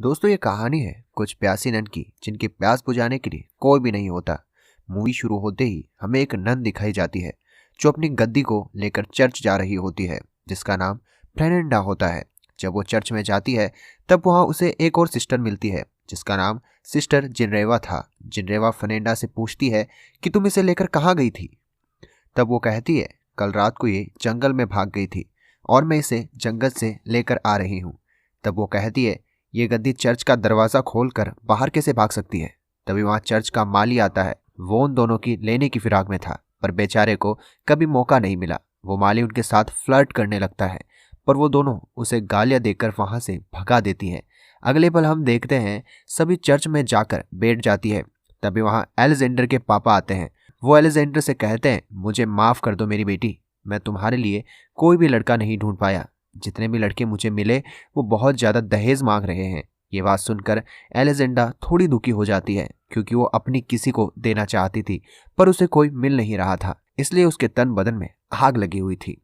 दोस्तों ये कहानी है कुछ प्यासी नन की जिनकी प्यास बुझाने के लिए कोई भी नहीं होता। मूवी शुरू होते ही हमें एक नन दिखाई जाती है जो अपनी गद्दी को लेकर चर्च जा रही होती है, जिसका नाम फ्रेनेंडा होता है। जब वो चर्च में जाती है तब वहाँ उसे एक और सिस्टर मिलती है जिसका नाम सिस्टर जिनरेवा था। जिनरेवा फ्रेनेंडा से पूछती है कि तुम इसे लेकर कहाँ गई थी। तब वो कहती है कल रात को ये जंगल में भाग गई थी और मैं इसे जंगल से लेकर आ रही हूँ। तब वो कहती है ये गद्दी चर्च का दरवाज़ा खोलकर बाहर कैसे भाग सकती है। तभी वहाँ चर्च का माली आता है। वो उन दोनों की लेने की फिराक में था पर बेचारे को कभी मौका नहीं मिला। वो माली उनके साथ फ्लर्ट करने लगता है पर वो दोनों उसे गालियाँ देकर वहाँ से भगा देती हैं। अगले पल हम देखते हैं सभी चर्च में जाकर बैठ जाती है। तभी वहाँ एलेक्जेंडर के पापा आते हैं। वो एलेक्जेंडर से कहते हैं मुझे माफ़ कर दो मेरी बेटी, मैं तुम्हारे लिए कोई भी लड़का नहीं ढूंढ पाया। जितने भी लड़के मुझे मिले वो बहुत ज़्यादा दहेज मांग रहे हैं। ये बात सुनकर एलेक्जेंडा थोड़ी दुखी हो जाती है क्योंकि वो अपनी किसी को देना चाहती थी पर उसे कोई मिल नहीं रहा था, इसलिए उसके तन बदन में आग लगी हुई थी।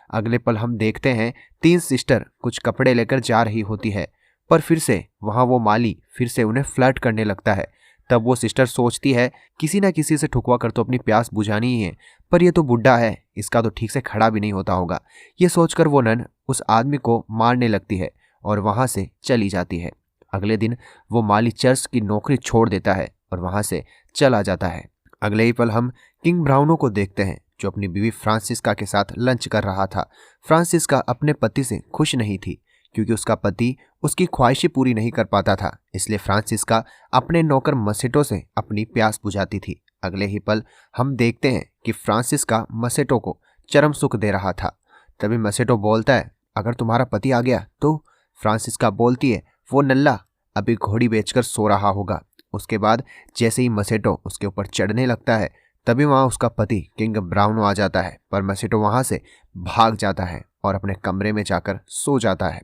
अगले पल हम देखते हैं तीन सिस्टर कुछ कपड़े लेकर जा रही होती है पर फिर से वहाँ वो माली फिर से उन्हें फ्लर्ट करने लगता है। तब वो सिस्टर सोचती है किसी ना किसी से ठुकवा कर तो अपनी प्यास बुझानी ही है, पर ये तो बुढ़ा है, इसका तो ठीक से खड़ा भी नहीं होता होगा। ये सोचकर वो नन उस आदमी को मारने लगती है और वहाँ से चली जाती है। अगले दिन वो माली चर्च की नौकरी छोड़ देता है और वहाँ से चला जाता है। अगले ही पल हम किंग ब्राउनो को देखते हैं जो अपनी बीवी फ्रांसिस्का के साथ लंच कर रहा था। फ्रांसिस्का अपने पति से खुश नहीं थी क्योंकि उसका पति उसकी ख्वाहिशें पूरी नहीं कर पाता था, इसलिए फ्रांसिस्का अपने नौकर मसेटो से अपनी प्यास बुझाती थी। अगले ही पल हम देखते हैं कि फ्रांसिस्का मसेटो को चरम सुख दे रहा था। तभी मसेटो बोलता है अगर तुम्हारा पति आ गया तो। फ्रांसिस्का बोलती है वो नल्ला अभी घोड़ी बेचकर सो रहा होगा। उसके बाद जैसे ही मसेटो उसके ऊपर चढ़ने लगता है तभी वहाँ उसका पति किंग ब्राउनो आ जाता है, पर मसेटो वहाँ से भाग जाता है और अपने कमरे में जाकर सो जाता है।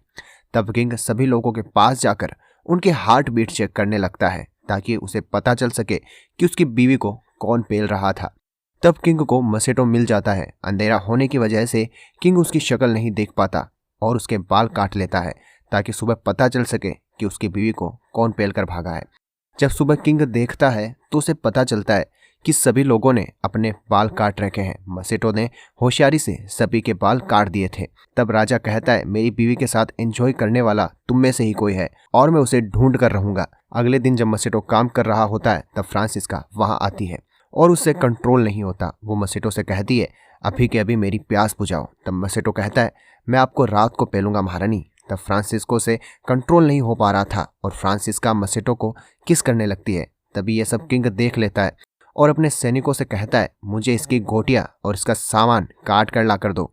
तब किंग सभी लोगों के पास जाकर उनके हार्ट बीट चेक करने लगता है ताकि उसे पता चल सके कि उसकी बीवी को कौन पेल रहा था। तब किंग को मसेटो मिल जाता है। अंधेरा होने की वजह से किंग उसकी शक्ल नहीं देख पाता और उसके बाल काट लेता है ताकि सुबह पता चल सके कि उसकी बीवी को कौन पेल कर भागा है। जब सुबह किंग देखता है तो उसे पता चलता है कि सभी लोगों ने अपने बाल काट रखे हैं। मसेटो ने होशियारी से सभी के बाल काट दिए थे। तब राजा कहता है मेरी बीवी के साथ एंजॉय करने वाला तुम में से ही कोई है और मैं उसे ढूंढ कर रहूंगा। अगले दिन जब मसेटो काम कर रहा होता है तब फ्रांसिस्का वहां आती है और उससे कंट्रोल नहीं होता। वो मसेटो से कहती है अभी के अभी मेरी प्यास बुझाओ। तब मसेटो कहता है मैं आपको रात को पेलूंगा महारानी। तब फ्रांसिस्को से कंट्रोल नहीं हो पा रहा था और फ्रांसिस्का मसेटो को किस करने लगती है। तभी ये सब किंग देख लेता है और अपने सैनिकों से कहता है मुझे इसकी गोटियां और इसका सामान काट कर ला कर दो।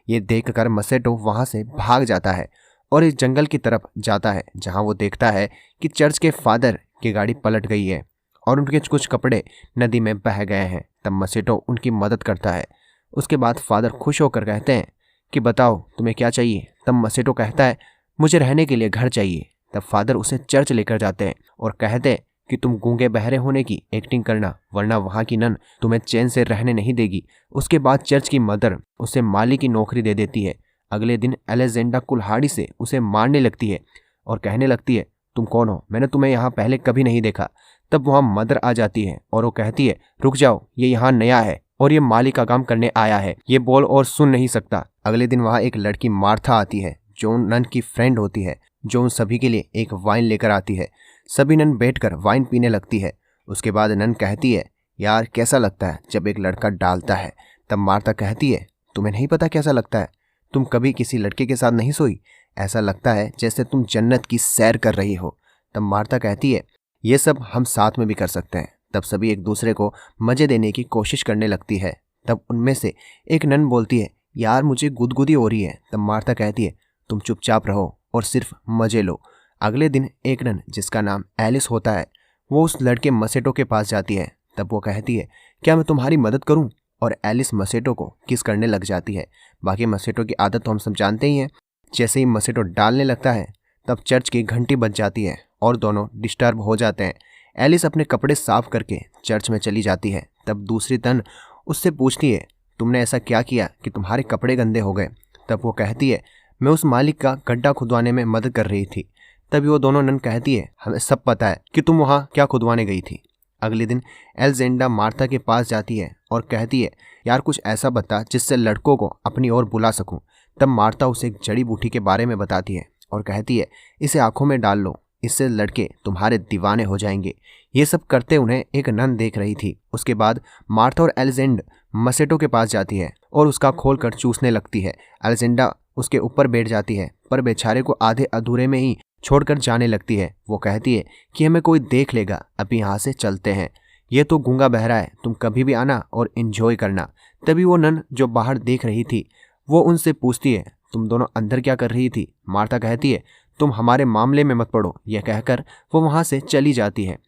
ये देखकर मसेटो वहां से भाग जाता है और इस जंगल की तरफ जाता है जहां वो देखता है कि चर्च के फादर की गाड़ी पलट गई है और उनके कुछ कपड़े नदी में बह गए हैं। तब मसेटो उनकी मदद करता है। उसके बाद फादर खुश होकर कहते हैं कि बताओ तुम्हें क्या चाहिए। तब मसेटो कहता है मुझे रहने के लिए घर चाहिए। तब फादर उसे चर्च लेकर जाते हैं और कहते हैं कि तुम गूंगे बहरे होने की एक्टिंग करना वरना वहाँ की नन तुम्हें चैन से रहने नहीं देगी। उसके बाद चर्च की मदर उसे माली की नौकरी दे देती है। अगले दिन एलेक्जेंडा कुल्हाड़ी से उसे मारने लगती है और कहने लगती है तुम कौन हो, मैंने तुम्हें यहाँ पहले कभी नहीं देखा। तब वहाँ मदर आ जाती है और वो कहती है रुक जाओ, ये यहाँ नया है और ये माली का काम करने आया है, ये बोल और सुन नहीं सकता। अगले दिन वहाँ एक लड़की मार्था आती है जो नन की फ्रेंड होती है, जो उन सभी के लिए एक वाइन लेकर आती है। सभी नन बैठकर वाइन पीने लगती है। उसके बाद नन कहती है यार कैसा लगता है जब एक लड़का डालता है। तब मार्था कहती है तुम्हें नहीं पता कैसा लगता है, तुम कभी किसी लड़के के साथ नहीं सोई, ऐसा लगता है जैसे तुम जन्नत की सैर कर रही हो। तब मार्था कहती है ये सब हम साथ में भी कर सकते हैं। तब सभी एक दूसरे को मज़े देने की कोशिश करने लगती है। तब उनमें से एक नन बोलती है यार मुझे गुदगुदी हो रही है। तब मार्था कहती है तुम चुपचाप रहो और सिर्फ मज़े लो। अगले दिन एक नन जिसका नाम एलिस होता है वो उस लड़के मसेटो के पास जाती है। तब वो कहती है क्या मैं तुम्हारी मदद करूं, और एलिस मसेटो को किस करने लग जाती है। बाकी मसेटो की आदत तो हम सब जानते ही हैं। जैसे ही मसेटो डालने लगता है तब चर्च की घंटी बज जाती है और दोनों डिस्टर्ब हो जाते हैं। एलिस अपने कपड़े साफ करके चर्च में चली जाती है। तब दूसरी तन उससे पूछती है तुमने ऐसा क्या किया कि तुम्हारे कपड़े गंदे हो गए। तब वो कहती है मैं उस मालिक का गड्ढा खुदवाने में मदद कर रही थी। तभी वो दोनों नन कहती है, हमें सब पता है कि तुम वहाँ क्या खुदवाने गई थी। अगले दिन एलिजेंडा मार्था के पास जाती है और कहती है, यार कुछ ऐसा बता जिससे लड़कों को अपनी ओर बुला सकूं। तब मार्था उसे एक जड़ी बूटी के बारे में बताती है और कहती है, इसे आंखों में डाल लो, इससे लड़के तुम्हारे दीवाने हो जाएंगे। ये सब करते उन्हें एक नन देख रही थी। उसके बाद मार्था और एलिजेंड मसेटो के पास जाती है और उसका खोलकर चूसने लगती है। एलिजेंडा उसके ऊपर बैठ जाती है पर बेचारे को आधे अधूरे में ही छोड़कर जाने लगती है। वो कहती है कि हमें कोई देख लेगा, अभी यहाँ से चलते हैं। ये तो गूंगा बहरा है, तुम कभी भी आना और एंजॉय करना। तभी वो नन जो बाहर देख रही थी वो उनसे पूछती है, तुम दोनों अंदर क्या कर रही थी। मार्था कहती है, तुम हमारे मामले में मत पड़ो। यह कहकर वो वहाँ से चली जाती है।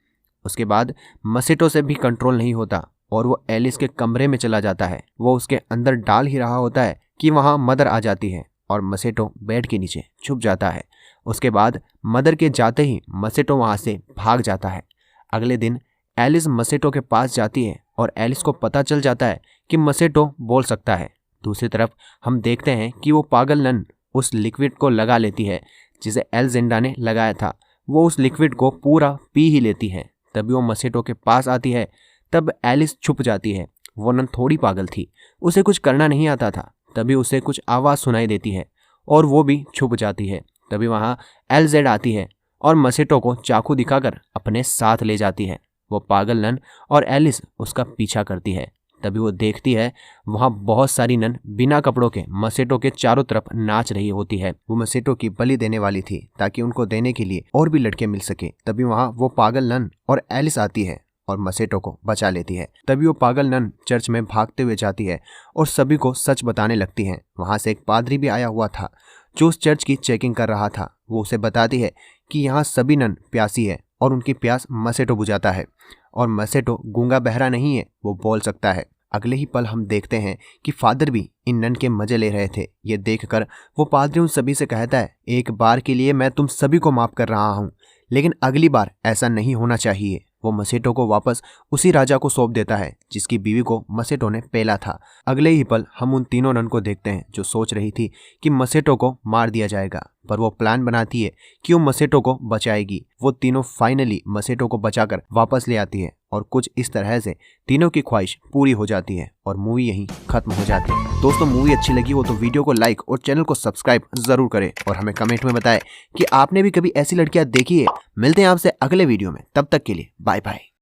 उसके बाद मसेटो से भी कंट्रोल नहीं होता और वो एलिस के कमरे में चला जाता है। वो उसके अंदर डाल ही रहा होता है कि वहाँ मदर आ जाती है और मसेटो बेड के नीचे छुप जाता है। उसके बाद मदर के जाते ही मसेटो वहाँ से भाग जाता है। अगले दिन एलिस मसेटो के पास जाती है और एलिस को पता चल जाता है कि मसेटो बोल सकता है। दूसरी तरफ हम देखते हैं कि वो पागल नन उस लिक्विड को लगा लेती है जिसे एलिजेंडा ने लगाया था। वो उस लिक्विड को पूरा पी ही लेती है। तभी वो मसेटो के पास आती है। तब एलिस छुप जाती है। वो नन थोड़ी पागल थी, उसे कुछ करना नहीं आता था। तभी उसे कुछ आवाज़ सुनाई देती है और वो भी छुप जाती है। तभी वहाँ एलजेड आती है और मसेटो को चाकू दिखाकर अपने साथ ले जाती है। वो पागल नन और एलिस उसका पीछा करती है। तभी वो देखती है वहाँ बहुत सारी नन बिना कपड़ों के मसेटो के चारों तरफ नाच रही होती है। वो मसेटो की बलि देने वाली थी ताकि उनको देने के लिए और भी लड़के मिल सके। तभी वहाँ वो पागल नन और एलिस आती है और मसेटो को बचा लेती है। तभी वो पागल नन चर्च में भागते हुए जाती है और सभी को सच बताने लगती है। वहाँ से एक पादरी भी आया हुआ था जो उस चर्च की चेकिंग कर रहा था। वो उसे बताती है कि यहाँ सभी नन प्यासी है और उनकी प्यास मसेटो बुझाता है और मसेटो गूंगा बहरा नहीं है, वो बोल सकता है। अगले ही पल हम देखते हैं कि फादर भी इन नन के मजे ले रहे थे। ये देखकर वो पादरी उन सभी से कहता है, एक बार के लिए मैं तुम सभी को माफ कर रहा हूँ, लेकिन अगली बार ऐसा नहीं होना चाहिए। वो मसेटो को वापस उसी राजा को सौंप देता है जिसकी बीवी को मसेटो ने पेला था। अगले ही पल हम उन तीनों नन को देखते हैं जो सोच रही थी कि मसेटो को मार दिया जाएगा, पर वो प्लान बनाती है कि वो मसेटो को बचाएगी। वो तीनों फाइनली मसेटो को बचाकर वापस ले आती है और कुछ इस तरह से तीनों की ख्वाहिश पूरी हो जाती है और मूवी यहीं खत्म हो जाती है। दोस्तों मूवी अच्छी लगी हो तो वीडियो को लाइक और चैनल को सब्सक्राइब जरूर करें और हमें कमेंट में बताएं कि आपने भी कभी ऐसी लड़कियां देखी है। मिलते हैं आपसे अगले वीडियो में, तब तक के लिए बाय बाय।